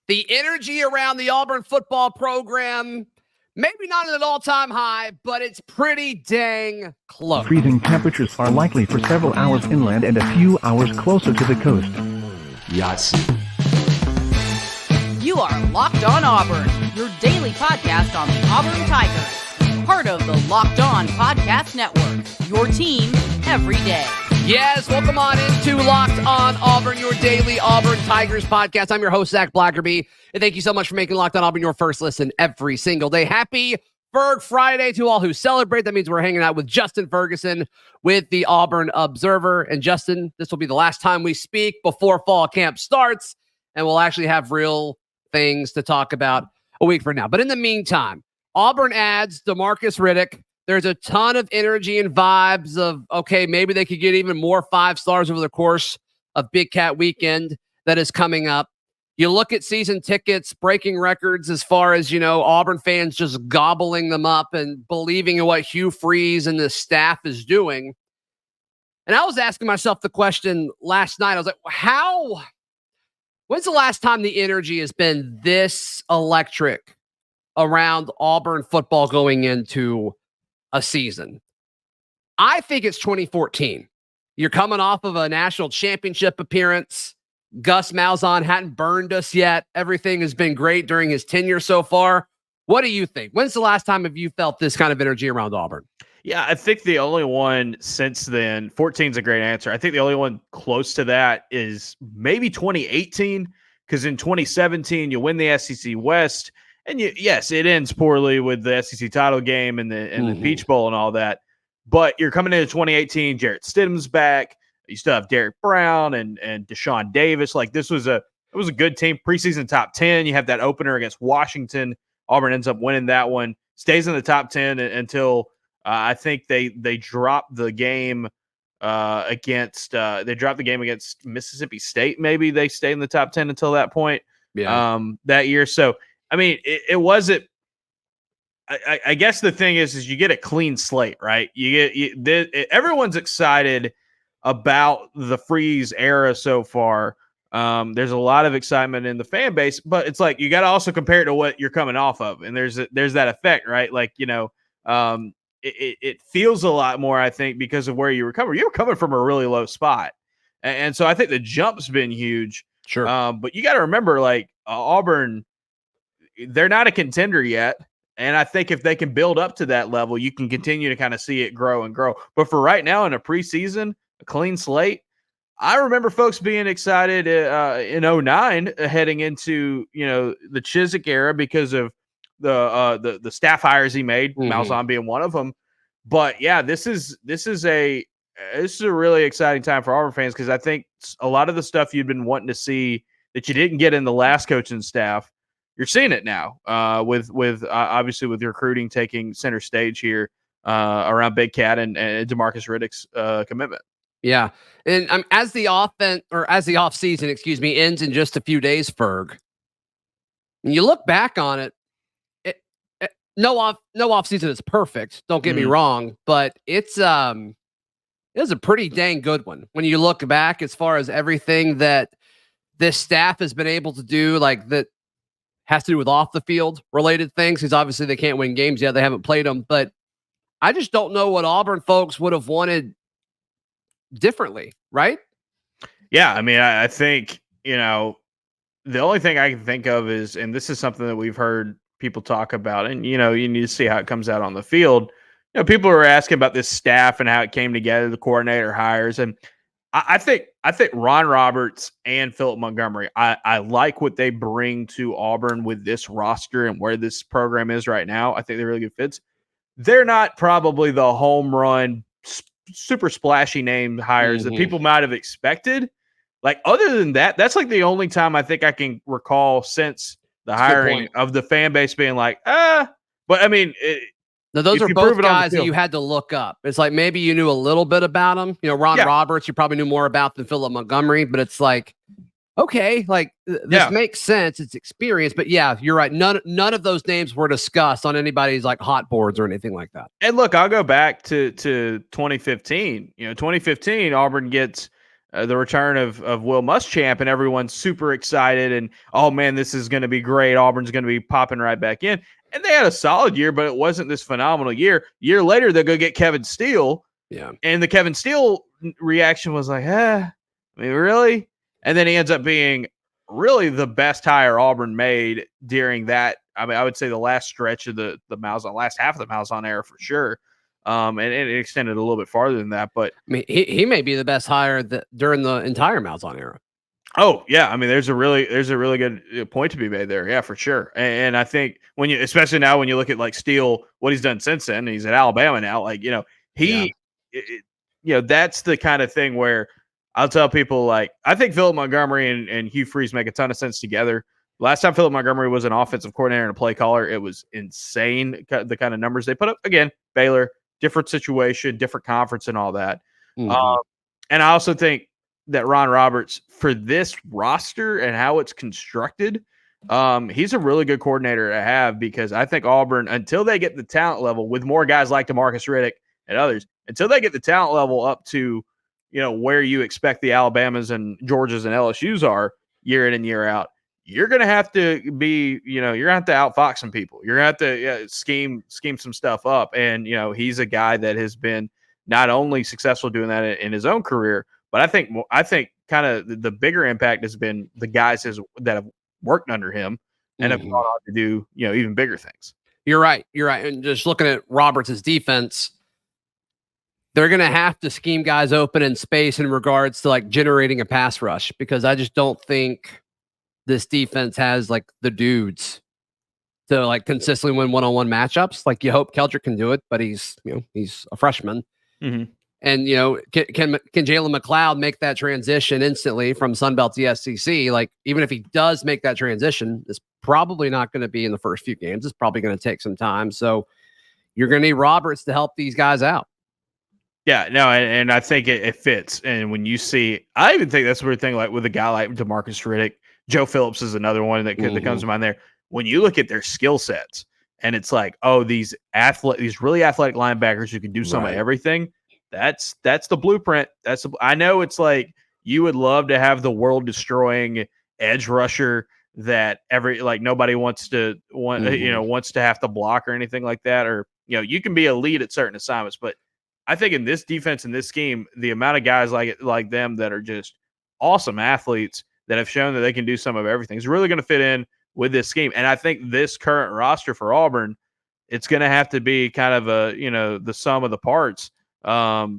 The energy around the Auburn football program, maybe not at an all-time high, but it's pretty dang close. Freezing temperatures are likely for several hours inland and a few hours closer to the coast. Yes. You are Locked On Auburn, your daily podcast on the Auburn Tigers. Part of the Locked On Podcast Network, your team every day. Yes, welcome on into Locked On Auburn, your daily Auburn Tigers podcast. I'm your host, Zac Blackerby, and thank you so much for making Locked On Auburn your first listen every single day. Happy Ferg Friday to all who celebrate. That means we're hanging out with Justin Ferguson with the Auburn Observer. And Justin, this will be the last time we speak before fall camp starts, and we'll actually have real things to talk about a week from now. But in the meantime, Auburn adds DeMarcus Riddick. There's a ton of energy and vibes of, okay, maybe they could get even more 5 stars over the course of Big Cat Weekend that is coming up. You look at season tickets, breaking records as far as, Auburn fans just gobbling them up and believing in what Hugh Freeze and the staff is doing. And I was asking myself the question last night. I was like, when's the last time the energy has been this electric around Auburn football going into a season? I think it's 2014. You're coming off of a national championship appearance. Gus Malzahn hadn't burned us yet. Everything has been great during his tenure so far. What do you think? When's the last time have you felt this kind of energy around Auburn? Yeah, I think the only one since then, 14 is a great answer. I think the only one close to that is maybe 2018, because in 2017, you win the SEC West. And yes, it ends poorly with the SEC title game and the Peach Bowl and all that. But you're coming into 2018, Jarrett Stidham's back. You still have Derek Brown and Deshaun Davis. Like, it was a good team. Preseason top 10. You have that opener against Washington. Auburn ends up winning that one. Stays in the top 10 until I think they dropped the game against Mississippi State. Maybe they stayed in the top 10 until that point. Yeah. That year. So I mean, it wasn't. I guess the thing is you get a clean slate, right? Everyone's excited about the Freeze era so far. There's a lot of excitement in the fan base, but it's like you got to also compare it to what you're coming off of, and there's that effect, right? Like it feels a lot more, I think, because of where you were coming. You were coming from a really low spot, and so I think the jump's been huge. Sure, but you got to remember, like Auburn. They're not a contender yet. And I think if they can build up to that level, you can continue to kind of see it grow and grow. But for right now, in a preseason, a clean slate, I remember folks being excited in 2009 heading into, the Chizik era because of the staff hires he made, Malzahn being one of them. But yeah, this is a really exciting time for Auburn fans, because I think a lot of the stuff you'd been wanting to see that you didn't get in the last coaching staff, you're seeing it now with obviously with recruiting taking center stage here around Big Cat and DeMarcus Riddick's commitment. Yeah. And as the off season, ends in just a few days, Ferg, when you look back on it, no off season is perfect. Don't get me wrong, but it was a pretty dang good one. When you look back as far as everything that this staff has been able to do, like that, has to do with off the field related things, because obviously they can't win games yet. They haven't played them, but I just don't know what Auburn folks would have wanted differently. Right. Yeah. I mean, I think, the only thing I can think of is, and this is something that we've heard people talk about, and, you need to see how it comes out on the field. People are asking about this staff and how it came together, the coordinator hires. And I think Ron Roberts and Philip Montgomery, I like what they bring to Auburn with this roster and where this program is right now. I think they're really good fits. They're not probably the home run, super splashy name hires that people might have expected. Like, other than that, that's like the only time I think I can recall since the hiring of the fan base being like, but I mean, now, those are both guys that you had to look up. It's like maybe you knew a little bit about them. Ron Roberts, you probably knew more about than Philip Montgomery, but it's like, okay, like this makes sense. It's experience, but yeah, you're right. None of those names were discussed on anybody's like hot boards or anything like that. And look, I'll go back to 2015. 2015, Auburn gets the return of Will Muschamp, and everyone's super excited. And, oh, man, this is going to be great. Auburn's going to be popping right back in. And they had a solid year, but it wasn't this phenomenal year. Year later, they'll go get Kevin Steele. Yeah. And the Kevin Steele reaction was like, I mean, really? And then he ends up being really the best hire Auburn made during that. I mean, I would say the last stretch of the Malzahn, last half of the Malzahn era for sure. And it extended a little bit farther than that. But I mean, he may be the best hire during the entire Malzahn era. Oh yeah, I mean, there's a really good point to be made there. Yeah, for sure. And I think especially now when you look at like Steele, what he's done since then, he's at Alabama now. Like that's the kind of thing where I'll tell people, like, I think Philip Montgomery and Hugh Freeze make a ton of sense together. Last time Philip Montgomery was an offensive coordinator and a play caller, it was insane, the kind of numbers they put up. Again, Baylor, different situation, different conference and all that. Mm-hmm. And I also think that Ron Roberts, for this roster and how it's constructed, he's a really good coordinator to have, because I think Auburn, until they get the talent level with more guys like DeMarcus Riddick and others, until they get the talent level up to, where you expect the Alabamas and Georgias and LSUs are year in and year out, you're going to have to be, you're going to have to outfox some people. You're going to have to scheme some stuff up. And, he's a guy that has been not only successful doing that in his own career, but I think kind of the bigger impact has been the guys that have worked under him and have gone on to do, even bigger things. You're right. And just looking at Roberts' defense, they're going to have to scheme guys open in space in regards to like generating a pass rush, because I just don't think this defense has like the dudes to like consistently win one-on-one matchups. Like, you hope Keldrick can do it, but he's a freshman. Mm-hmm. And, can Jalen McLeod make that transition instantly from Sunbelt to SEC? Like, even if he does make that transition, it's probably not going to be in the first few games. It's probably going to take some time. So you're going to need Roberts to help these guys out. Yeah, no, and I think it fits. And when you see, I even think that's a weird thing, like with a guy like DeMarcus Riddick, Joe Phillips is another one that comes to mind there. When you look at their skill sets, and it's like, oh, these really athletic linebackers who can do some of everything. That's the blueprint. I know it's like you would love to have the world destroying edge rusher that nobody wants to have to block or anything like that, or you can be elite at certain assignments. But I think in this defense, in this scheme, the amount of guys like them that are just awesome athletes that have shown that they can do some of everything is really going to fit in with this scheme. And I think this current roster for Auburn, it's going to have to be kind of the sum of the parts type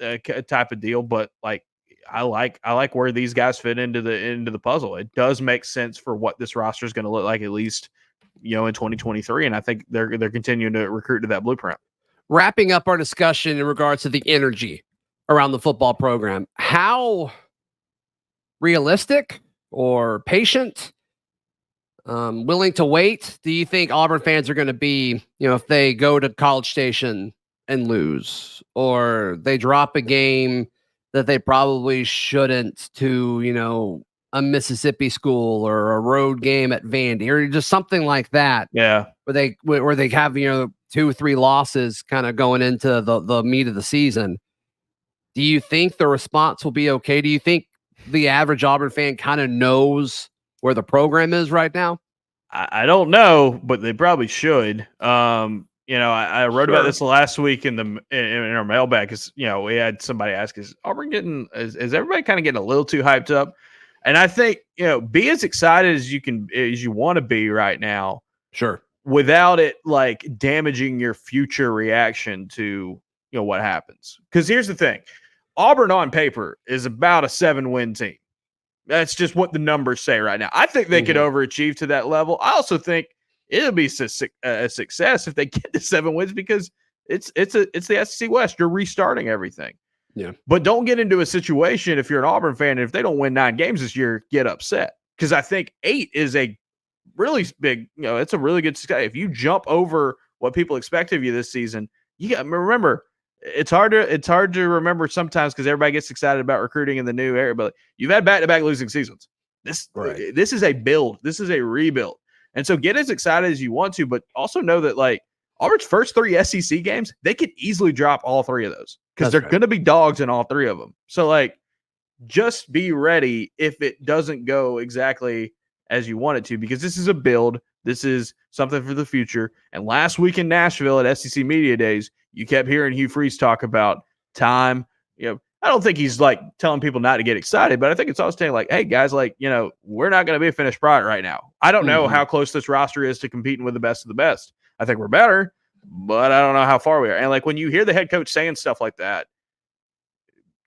of deal. But like, I like where these guys fit into the puzzle. It does make sense for what this roster is going to look like, at least, in 2023. And I think they're continuing to recruit to that blueprint. Wrapping up our discussion in regards to the energy around the football program, how realistic or patient, willing to wait, do you think Auburn fans are going to be, if they go to College Station and lose, or they drop a game that they probably shouldn't to, a Mississippi school, or a road game at Vandy, or just something like that? Yeah. Where they have, 2 or 3 losses kind of going into the meat of the season. Do you think the response will be okay? Do you think the average Auburn fan kind of knows where the program is right now? I don't know, but they probably should. I wrote about this last week in our mailbag, because we had somebody ask, is Auburn is everybody kind of getting a little too hyped up? And I think, be as excited as you want to be right now. Sure. Without it like damaging your future reaction to what happens. Because here's the thing. Auburn on paper is about a 7-win team. That's just what the numbers say right now. I think they could overachieve to that level. I also think it'll be a success if they get to 7 wins, because it's the SEC West. You're restarting everything. Yeah. But don't get into a situation, if you're an Auburn fan, and if they don't win 9 games this year, get upset. Because I think 8 is a really big, it's a really good success. If you jump over what people expect of you this season, you got to remember, it's hard to remember sometimes, because everybody gets excited about recruiting in the new era, but you've had back-to-back losing seasons. This is a build. This is a rebuild. And so get as excited as you want to, but also know that like Auburn's first 3 SEC games, they could easily drop all 3 of those, because they're going to be dogs in all 3 of them. So like, just be ready if it doesn't go exactly as you want it to, because this is a build. This is something for the future. And last week in Nashville at SEC Media Days, you kept hearing Hugh Freeze talk about time. I don't think he's like telling people not to get excited, but I think it's also saying like, hey guys, like, we're not going to be a finished product right now. I don't know how close this roster is to competing with the best of the best. I think we're better, but I don't know how far we are. And like when you hear the head coach saying stuff like that,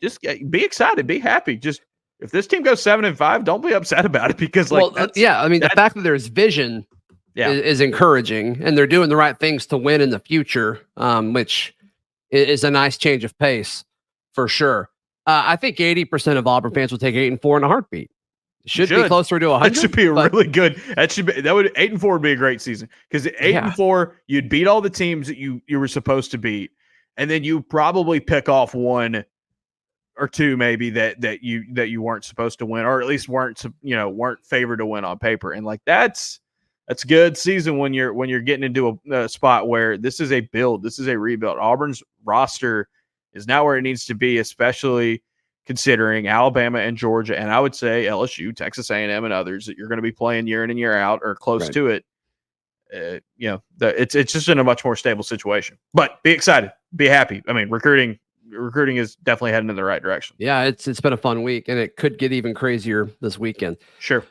just be excited, be happy. Just if this team goes 7-5, don't be upset about it, because the fact that there's vision is encouraging, and they're doing the right things to win in the future, which is a nice change of pace for sure. I think 80% of Auburn fans will take 8-4 in a heartbeat. Should be closer to 100. That should be really good. 8-4 would be a great season, because 8-4, you'd beat all the teams that you were supposed to beat, and then you probably pick off one or two maybe that you weren't supposed to win, or at least weren't favored to win on paper. And like that's a good season when you're getting into a spot where this is a build, this is a rebuild. Auburn's roster is not where it needs to be, especially considering Alabama and Georgia, and I would say LSU, Texas A&M, and others that you're going to be playing year in and year out or close to it. It's just in a much more stable situation. But be excited, be happy. I mean, recruiting is definitely heading in the right direction. Yeah, it's been a fun week, and it could get even crazier this weekend. Sure.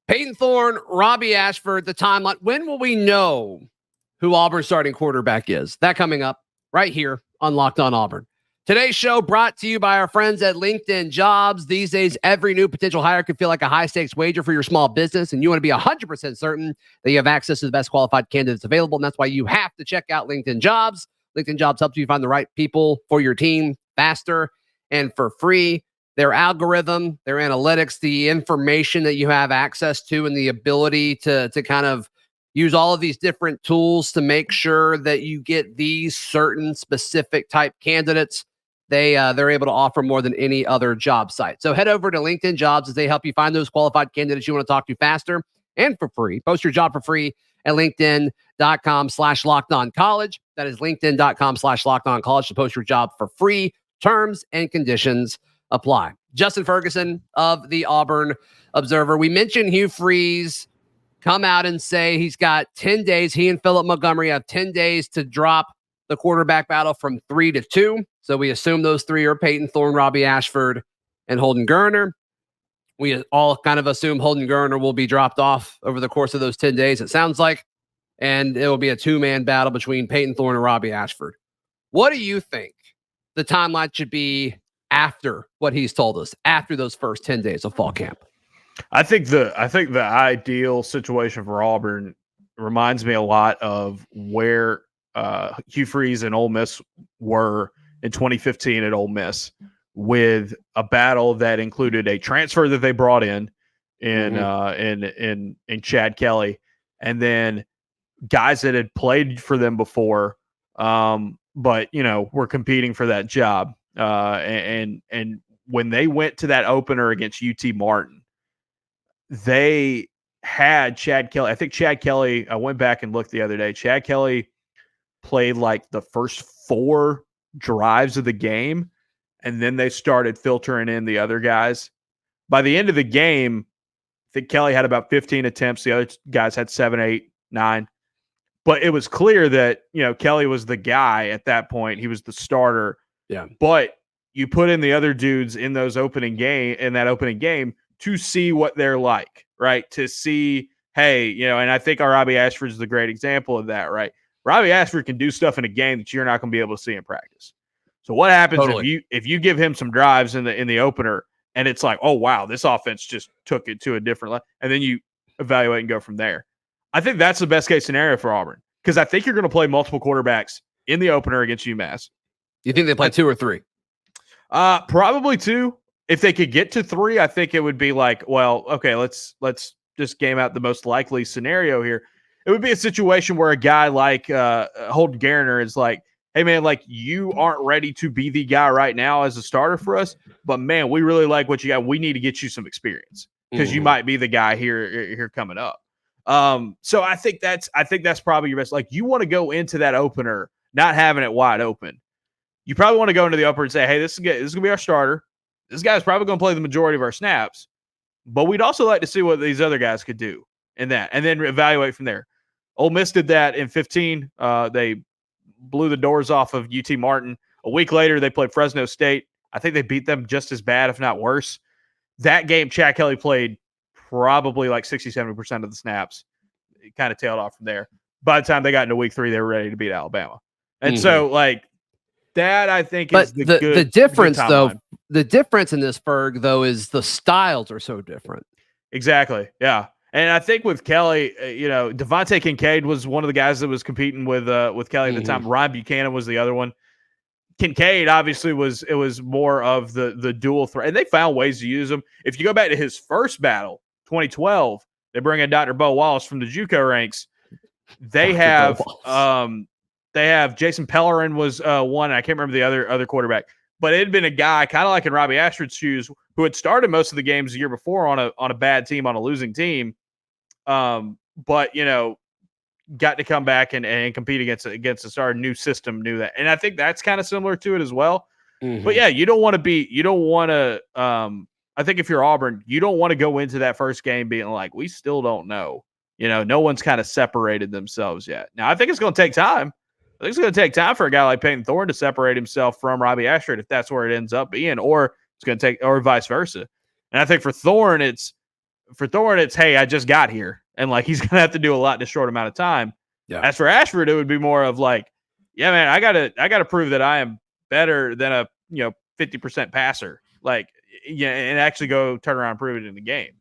Peyton Thorne, Robbie Ashford, the timeline. When will we know who Auburn's starting quarterback is? That coming up right here on Locked On Auburn. Today's show brought to you by our friends at LinkedIn Jobs. These days, every new potential hire could feel like a high-stakes wager for your small business, and you want to be 100% certain that you have access to the best qualified candidates available, and that's why you have to check out LinkedIn Jobs. LinkedIn Jobs helps you find the right people for your team faster and for free. Their algorithm, their analytics, the information that you have access to, and the ability to kind of use all of these different tools to make sure that you get these certain specific type candidates. They're able to offer more than any other job site. So head over to LinkedIn Jobs as they help you find those qualified candidates you want to talk to faster and for free. Post your job for free at LinkedIn.com/LockedOnCollege. That is LinkedIn.com/LockedOnCollege to post your job for free. Terms and conditions apply. Justin Ferguson of the Auburn Observer. We mentioned Hugh Freeze come out and say he's got 10 days. He and Philip Montgomery have 10 days to drop the quarterback battle from 3 to 2. So we assume those three are Peyton Thorne, Robbie Ashford, and Holden Geriner. We all kind of assume Holden Geriner will be dropped off over the course of those 10 days, it sounds like. And it will be a two-man battle between Peyton Thorne and Robbie Ashford. What do you think the timeline should be after what he's told us, after those first 10 days of fall camp? I think the ideal situation for Auburn reminds me a lot of where Hugh Freeze and Ole Miss were in 2015 at Ole Miss, with a battle that included a transfer that they brought in Chad Kelly, and then guys that had played for them before, but were competing for that job. And when they went to that opener against UT Martin, they had Chad Kelly. I think Chad Kelly, I went back and looked the other day. Chad Kelly played like the first 4 drives of the game, and then they started filtering in the other guys. By the end of the game, I think Kelly had about 15 attempts. The other guys had 7, 8, 9. But it was clear that, Kelly was the guy at that point. He was the starter. Yeah. But you put in the other dudes in that opening game to see what they're like, right? To see, hey, and I think our Robbie Ashford is a great example of that, right? Robbie Ashford can do stuff in a game that you're not going to be able to see in practice. So what happens if you give him some drives in the opener, and it's like, oh wow, this offense just took it to a different level, and then you evaluate and go from there. I think that's the best case scenario for Auburn, because I think you're going to play multiple quarterbacks in the opener against UMass. You think they play 2 or 3? Probably 2. If they could get to 3, I think it would be like, well, okay, let's just game out the most likely scenario here. It would be a situation where a guy like Holden Geriner is like, hey, man, like you aren't ready to be the guy right now as a starter for us, but, man, we really like what you got. We need to get you some experience because you might be the guy here coming up. So I think that's probably your best. Like, you want to go into that opener not having it wide open. You probably want to go into the opener and say, hey, this is going to be our starter. this guy's probably going to play the majority of our snaps, but we'd also like to see what these other guys could do in that and then evaluate from there. Ole Miss did that in 15. They blew the doors off of UT Martin. A week later, they played Fresno State. I think they beat them just as bad, if not worse. That game, Chad Kelly played probably like 60, 70% of the snaps. It kind of tailed off from there. By the time they got into week 3, they were ready to beat Alabama. And so, like, that I think is the difference, though. The difference in this, Ferg, though, is the styles are so different. Exactly. Yeah. And I think with Kelly, Devontae Kincaid was one of the guys that was competing with Kelly at the time. Ryan Buchanan was the other one. Kincaid obviously was more of the dual threat, and they found ways to use him. If you go back to his first battle, 2012, they bring in Dr. Bo Wallace from the JUCO ranks. They have Jason Pellerin was one. I can't remember the other quarterback, but it had been a guy kind of like in Robbie Ashford's shoes who had started most of the games the year before on a bad team, on a losing team, but got to come back and compete against a star, new system, knew that. And I think that's kind of similar to it as well. But yeah, I think if you're Auburn, you don't want to go into that first game being like, we still don't know. No one's kind of separated themselves yet. Now, I think it's going to take time. I think it's going to take time for a guy like Peyton Thorne to separate himself from Robbie Ashford if that's where it ends up being, or it's going to take, or vice versa. And I think for Thorne, it's hey, I just got here. And like he's gonna have to do a lot in a short amount of time. Yeah. As for Ashford, it would be more of like, yeah, man, I gotta prove that I am better than a 50% passer. Like, yeah, and actually go turn around and prove it in the game.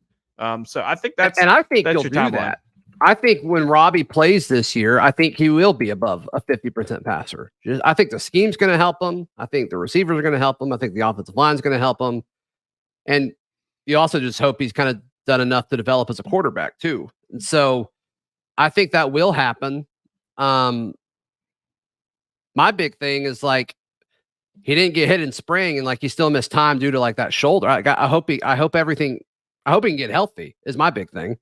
So I think that's and I think he'll do that. I think when Robbie plays this year, I think he will be above a 50% passer. I think the scheme's going to help him. I think the receivers are going to help him. I think the offensive line is going to help him. And you also just hope he's kind of done enough to develop as a quarterback too. And so I think that will happen. My big thing is like, he didn't get hit in spring and like he still missed time due to like that shoulder. I hope he can get healthy is my big thing.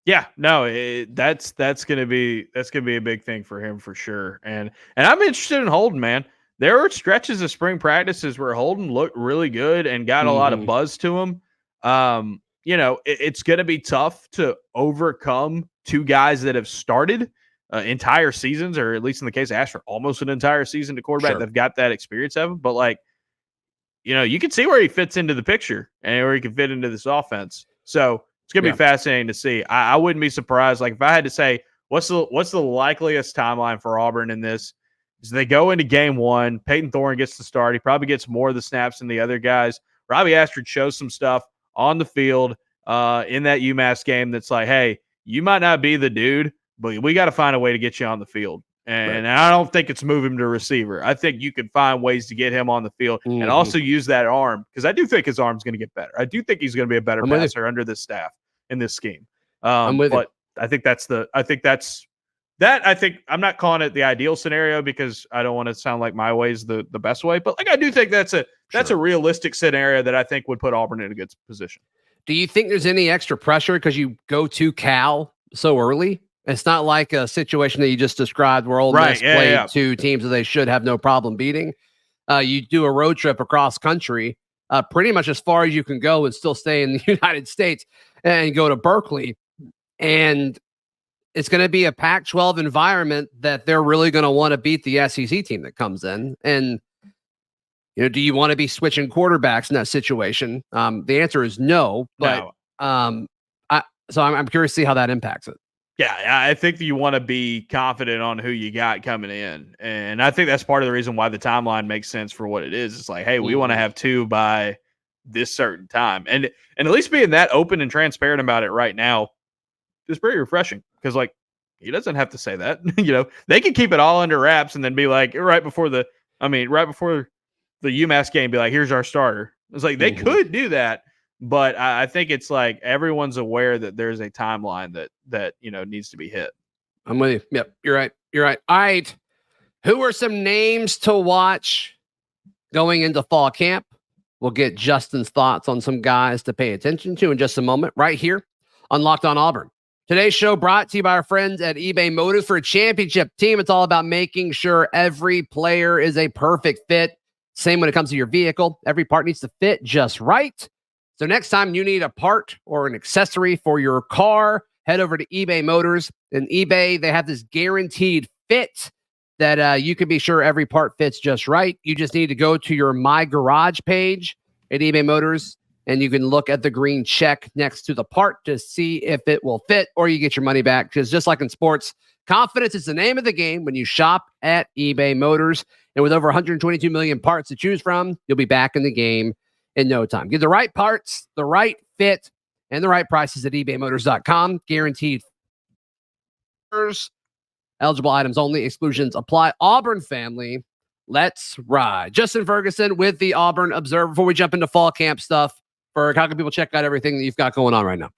Yeah, no, that's gonna be a big thing for him for sure. And I'm interested in Holden, man. There were stretches of spring practices where Holden looked really good and got a lot of buzz to him. It's gonna be tough to overcome two guys that have started entire seasons, or at least in the case of Ashford, almost an entire season to quarterback. They've got that experience of him, but like, you can see where he fits into the picture and where he can fit into this offense. So it's going to be fascinating to see. I wouldn't be surprised. Like if I had to say, what's the likeliest timeline for Auburn in this? Is they go into game one, Peyton Thorne gets the start. He probably gets more of the snaps than the other guys. Robbie Ashford shows some stuff on the field in that UMass game that's like, hey, you might not be the dude, but we got to find a way to get you on the field. And I don't think it's move him to receiver. I think you can find ways to get him on the field and also use that arm, because I do think his arm's going to get better. I do think he's going to be a better passer under this staff in this scheme. But I think I'm not calling it the ideal scenario because I don't want to sound like my way is the best way. But like I do think that's a realistic scenario that I think would put Auburn in a good position. Do you think there's any extra pressure because you go to Cal so early? It's not like a situation that you just described where Ole Miss played two teams that they should have no problem beating. You do a road trip across country, pretty much as far as you can go and still stay in the United States and go to Berkeley. And it's going to be a Pac-12 environment that they're really going to want to beat the SEC team that comes in. And, do you want to be switching quarterbacks in that situation? The answer is no. But I'm curious to see how that impacts it. Yeah, I think that you want to be confident on who you got coming in. And I think that's part of the reason why the timeline makes sense for what it is. It's like, hey, we want to have two by this certain time. And at least being that open and transparent about it right now is pretty refreshing, because like he doesn't have to say that. They can keep it all under wraps and then be like right before the UMass game, be like, here's our starter. It's like they could do that. But I think it's like everyone's aware that there's a timeline that needs to be hit. I'm with you. Yep, you're right. All right. Who are some names to watch going into fall camp? We'll get Justin's thoughts on some guys to pay attention to in just a moment, right here on Locked On Auburn. Today's show brought to you by our friends at eBay Motors. For a championship team, it's all about making sure every player is a perfect fit. Same when it comes to your vehicle. Every part needs to fit just right. So next time you need a part or an accessory for your car, head over to eBay Motors. And eBay, they have this guaranteed fit that you can be sure every part fits just right. You just need to go to your My Garage page at eBay Motors, and you can look at the green check next to the part to see if it will fit, or you get your money back. Because just like in sports, confidence is the name of the game when you shop at eBay Motors. And with over 122 million parts to choose from, you'll be back in the game in no time. Get the right parts, the right fit, and the right prices at ebaymotors.com. Guaranteed. Eligible items only. Exclusions apply. Auburn family, let's ride. Justin Ferguson with the Auburn Observer. Before we jump into fall camp stuff, Ferg, how can people check out everything that you've got going on right now?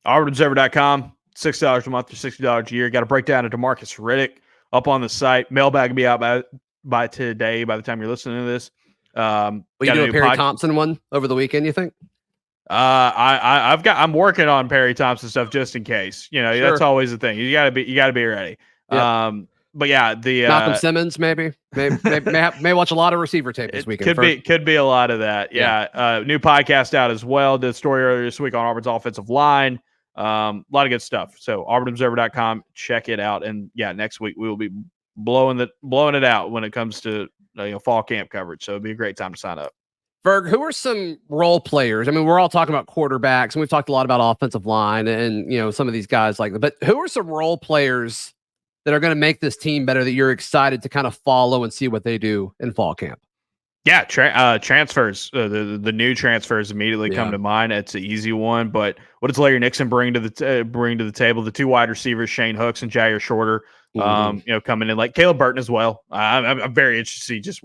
AuburnObserver.com, $6 a month or $60 a year. Got a breakdown of DeMarcus Riddick up on the site. Mailbag will be out by today, by the time you're listening to this. Will you do a Perry Thompson one over the weekend, you think? I'm working on Perry Thompson stuff just in case. Sure. That's always the thing. You gotta be ready. Yep. But yeah, the Malcolm Simmons may watch a lot of receiver tape this weekend. Could be a lot of that. Yeah. New podcast out as well. Did a story earlier this week on Auburn's offensive line. A lot of good stuff. So AuburnObserver.com, check it out. And yeah, next week we will be blowing it out when it comes to fall camp coverage. So it'd be a great time to sign up. Ferg, who are some role players? I mean, we're all talking about quarterbacks, and we've talked a lot about offensive line and some of these guys like that. But who are some role players that are going to make this team better that you're excited to kind of follow and see what they do in fall camp? Yeah, transfers. The new transfers immediately come to mind. It's an easy one, but what does Larry Nixon bring to the table? The two wide receivers, Shane Hooks and Jair Shorter, coming in, like Caleb Burton as well. I'm very interested to see just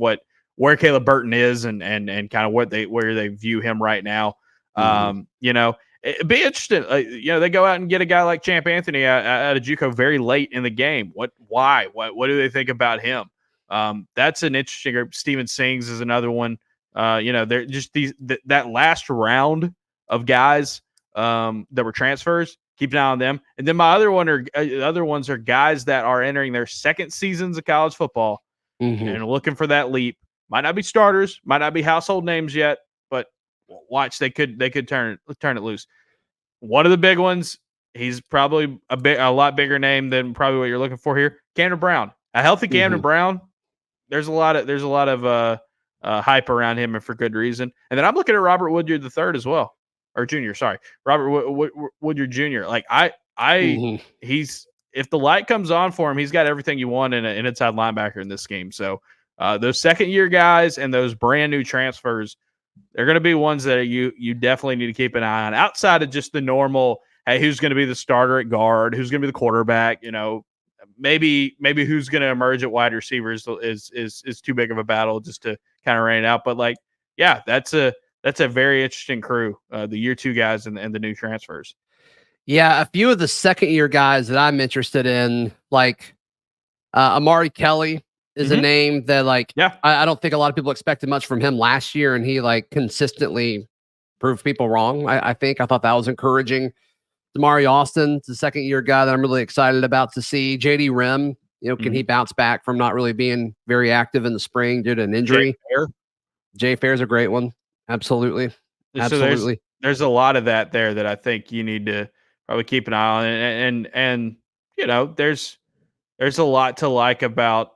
where Caleb Burton is and kind of where they view him right now. It'd be interesting. They go out and get a guy like Champ Anthony out of JUCO very late in the game. Why? What do they think about him? That's an interesting group. Steven Sings is another one. They're just that last round of guys that were transfers. Keep an eye on them. And then my other ones are guys that are entering their second seasons of college football and are looking for that leap. Might not be starters, might not be household names yet, but watch, they could turn it loose. One of the big ones, he's probably a lot bigger name than probably what you're looking for here. Camden Brown, a healthy Camden Brown. There's a lot of hype around him, and for good reason. And then I'm looking at Robert Woodyard III as well, or Junior. Sorry, Robert Woodyard Jr. Like he's, if the light comes on for him, he's got everything you want in an inside linebacker in this scheme. So those second year guys and those brand new transfers, they're going to be ones that you definitely need to keep an eye on, outside of just the normal, hey, who's going to be the starter at guard, who's going to be the quarterback, maybe who's going to emerge at wide receivers is too big of a battle just to kind of rein it out. But that's a very interesting crew, the year two guys and the new transfers. Yeah, a few of the second year guys that I'm interested in, like Amari Kelly is a name that I don't think a lot of people expected much from him last year, and he consistently proved people wrong. I thought that was encouraging. Damari Austin's the second year guy that I'm really excited about to see. JD Rim, can he bounce back from not really being very active in the spring due to an injury? Jay Fair's a great one. Absolutely. So there's a lot of that there that I think you need to probably keep an eye on. And there's a lot to like about,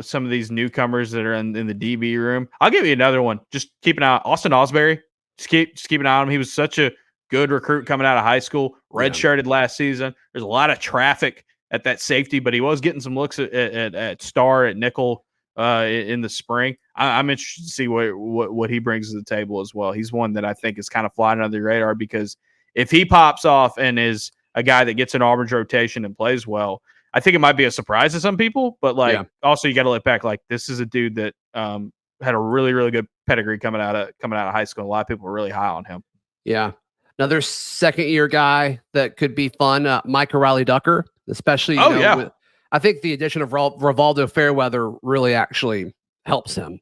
some of these newcomers that are in the DB room. I'll give you another one. Just keep an eye on Austin Osbury. Just keep an eye on him. He was such a good recruit coming out of high school, redshirted last season. There's a lot of traffic at that safety, but he was getting some looks at star, at nickel in the spring. I'm interested to see what he brings to the table as well. He's one that I think is kind of flying under the radar, because if he pops off and is a guy that gets in Auburn's rotation and plays well, I think it might be a surprise to some people, but also you got to look back, this is a dude that had a really, really good pedigree coming out of high school. A lot of people were really high on him. Yeah. Another second year guy that could be fun, Micah Riley Ducker, especially. I think the addition of Rivaldo Fairweather really actually helps him.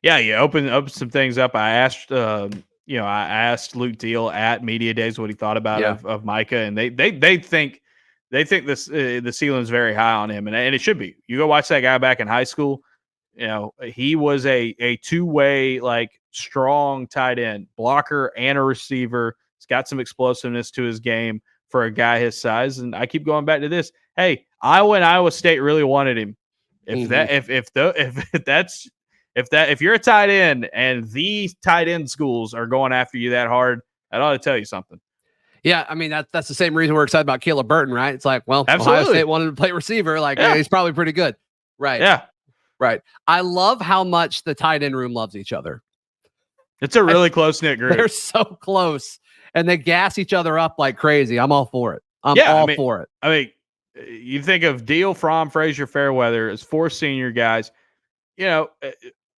Yeah, open some things up. I asked Luke Deal at Media Days what he thought about of Micah, and they think this the ceiling is very high on him, and it should be. You go watch that guy back in high school. he was a two-way, like, strong tight end, blocker and a receiver. He's got some explosiveness to his game for a guy his size. And I keep going back to this. Hey, Iowa and Iowa State really wanted him. If you're a tight end and these tight end schools are going after you that hard, that ought to tell you something. Yeah, I mean, that's the same reason we're excited about Caleb Burton, right? It's like, well, Absolutely. Ohio State wanted to play receiver. Like, Yeah. He's probably pretty good. Right. Yeah. Right. I love how much the tight end room loves each other. It's a really close-knit group. They're so close, and they gas each other up like crazy. I'm all for it. I'm all for it. I mean, you think of Deal, Fromm, Frazier, Fairweather as 4 senior guys.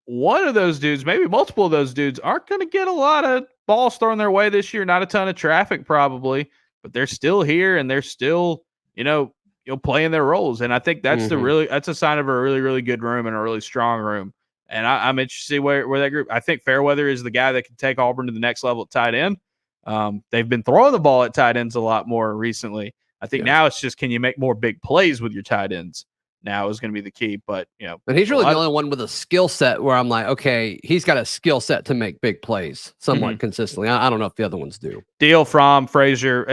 One of those dudes, maybe multiple of those dudes, aren't going to get a lot of balls thrown their way this year. Not a ton of traffic, probably, but they're still here and they're still, playing their roles. And I think that's that's a sign of a really, really good room and a really strong room. And I'm interested to see where that group. I think Fairweather is the guy that can take Auburn to the next level at tight end. They've been throwing the ball at tight ends a lot more recently. I think now it's just, can you make more big plays with your tight ends? Now is going to be the key. But and he's really the only one with a skill set where I'm like, okay, he's got a skill set to make big plays somewhat consistently. I don't know if the other ones do. Deal, Fromm, Frazier,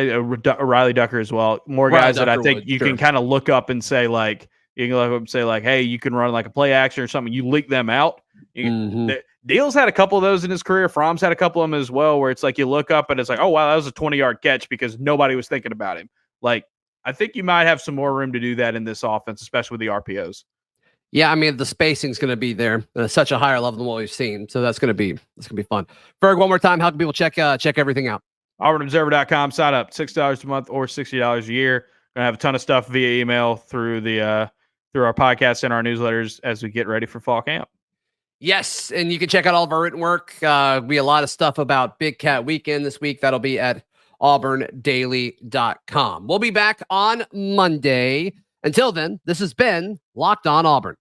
Riley Ducker as well. More guys that I think you can kind of look up and say, like, hey, you can run like a play action or something. You leak them out. Deal's had a couple of those in his career. Fromm's had a couple of them as well, where it's like you look up and it's like, oh, wow, that was a 20-yard catch because nobody was thinking about him. Like, I think you might have some more room to do that in this offense, especially with the RPOs. Yeah, I mean, the spacing's going to be there at such a higher level than what we've seen. So that's going to be fun. Ferg, one more time, how can people check everything out? AuburnObserver.com. Sign up $6 a month or $60 a year. Gonna have a ton of stuff via email through our podcast and our newsletters as we get ready for fall camp. Yes, and you can check out all of our written work. Be a lot of stuff about Big Cat Weekend this week. That'll be at auburndaily.com. We'll be back on Monday. Until then, this has been Locked On Auburn.